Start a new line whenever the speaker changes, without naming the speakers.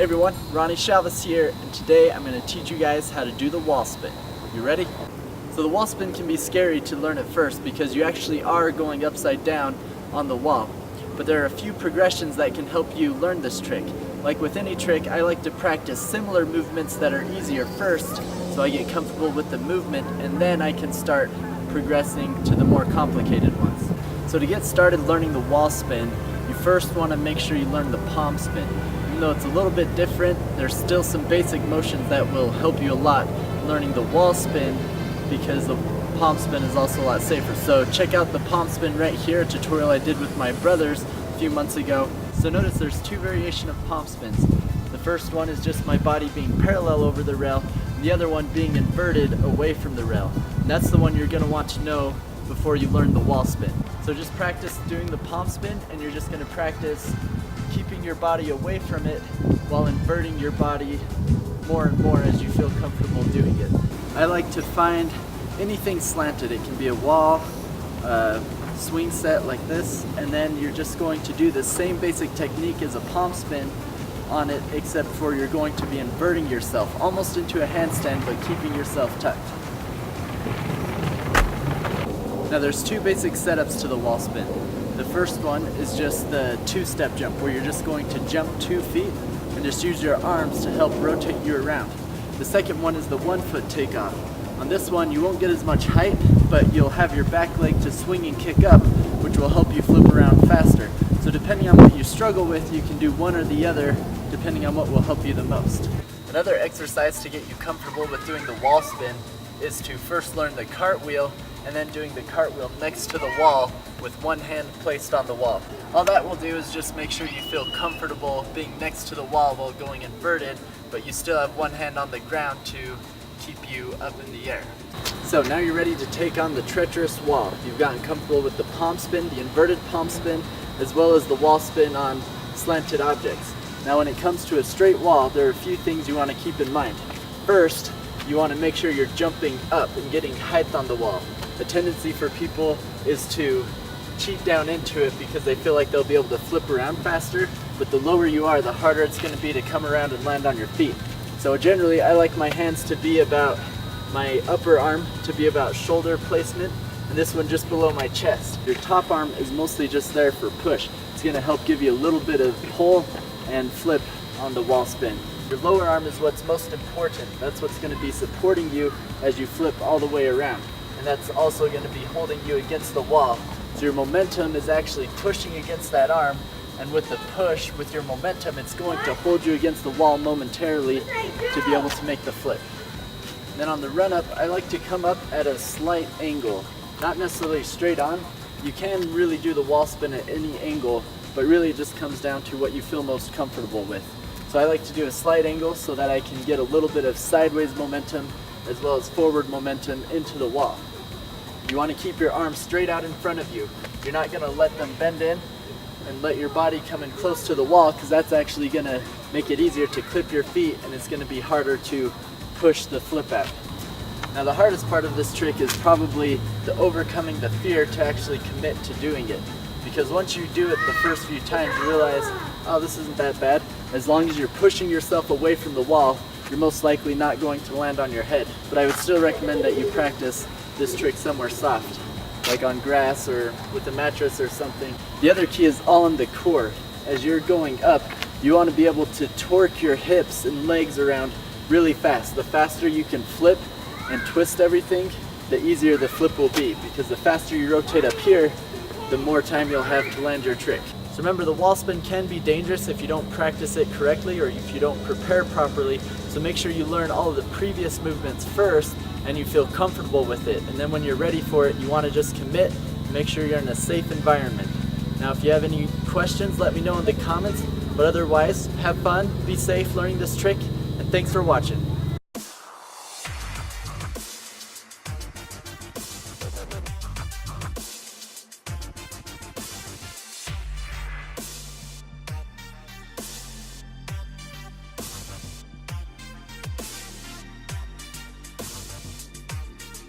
Hey everyone, Ronnie Chavez here, and today I'm going to teach you guys how to do the wall spin. You ready? So the wall spin can be scary to learn at first because you actually are going upside down on the wall. But there are a few progressions that can help you learn this trick. Like with any trick, I like to practice similar movements that are easier first so I get comfortable with the movement, and then I can start progressing to the more complicated ones. So to get started learning the wall spin, you first want to make sure you learn the palm spin. Even though it's a little bit different, there's still some basic motions that will help you a lot learning the wall spin, because the palm spin is also a lot safer. So check out the palm spin right here, a tutorial I did with my brothers a few months ago. So notice there's two variations of palm spins. The first one is just my body being parallel over the rail, and the other one being inverted away from the rail. And that's the one you're going to want to know before you learn the wall spin. So just practice doing the palm spin, and you're just going to practice keeping your body away from it while inverting your body more and more as you feel comfortable doing it. I like to find anything slanted. It can be a wall, swing set like this, and then you're just going to do the same basic technique as a palm spin on it, except for you're going to be inverting yourself almost into a handstand but keeping yourself tucked. Now there's two basic setups to the wall spin. The first one is just the two-step jump, where you're just going to jump 2 feet and just use your arms to help rotate you around. The second one is the 1-foot takeoff. On this one you won't get as much height, but you'll have your back leg to swing and kick up, which will help you flip around faster. So depending on what you struggle with, you can do one or the other, depending on what will help you the most. Another exercise to get you comfortable with doing the wall spin is to first learn the cartwheel, and then doing the cartwheel next to the wall with one hand placed on the wall. All that will do is just make sure you feel comfortable being next to the wall while going inverted, but you still have one hand on the ground to keep you up in the air. So now you're ready to take on the treacherous wall. You've gotten comfortable with the palm spin, the inverted palm spin, as well as the wall spin on slanted objects. Now when it comes to a straight wall, there are a few things you want to keep in mind. First, you want to make sure you're jumping up and getting height on the wall. The tendency for people is to cheat down into it because they feel like they'll be able to flip around faster, but the lower you are, the harder it's going to be to come around and land on your feet. So generally I like my hands to be about, my upper arm to be about shoulder placement, and this one just below my chest. Your top arm is mostly just there for push. It's going to help give you a little bit of pull and flip on the wall spin. Your lower arm is what's most important. That's what's going to be supporting you as you flip all the way around. And that's also going to be holding you against the wall. So your momentum is actually pushing against that arm, and with the push, with your momentum, it's going to hold you against the wall momentarily to be able to make the flip. And then on the run up, I like to come up at a slight angle, not necessarily straight on. You can really do the wall spin at any angle, but really it just comes down to what you feel most comfortable with. So I like to do a slight angle so that I can get a little bit of sideways momentum as well as forward momentum into the wall. You want to keep your arms straight out in front of you. You're not going to let them bend in and let your body come in close to the wall, because that's actually going to make it easier to clip your feet, and it's going to be harder to push the flip out. Now the hardest part of this trick is probably the overcoming the fear to actually commit to doing it. Because once you do it the first few times, you realize, oh, this isn't that bad. As long as you're pushing yourself away from the wall, you're most likely not going to land on your head. But I would still recommend that you practice this trick somewhere soft, like on grass or with a mattress or something. The other key is all in the core. As you're going up, you want to be able to torque your hips and legs around really fast. The faster you can flip and twist everything, the easier the flip will be, because the faster you rotate up here, the more time you'll have to land your trick. So remember, the wall spin can be dangerous if you don't practice it correctly or if you don't prepare properly. So make sure you learn all of the previous movements first and you feel comfortable with it. And then when you're ready for it, you want to just commit and make sure you're in a safe environment. Now if you have any questions, let me know in the comments. But otherwise, have fun, be safe learning this trick, and thanks for watching.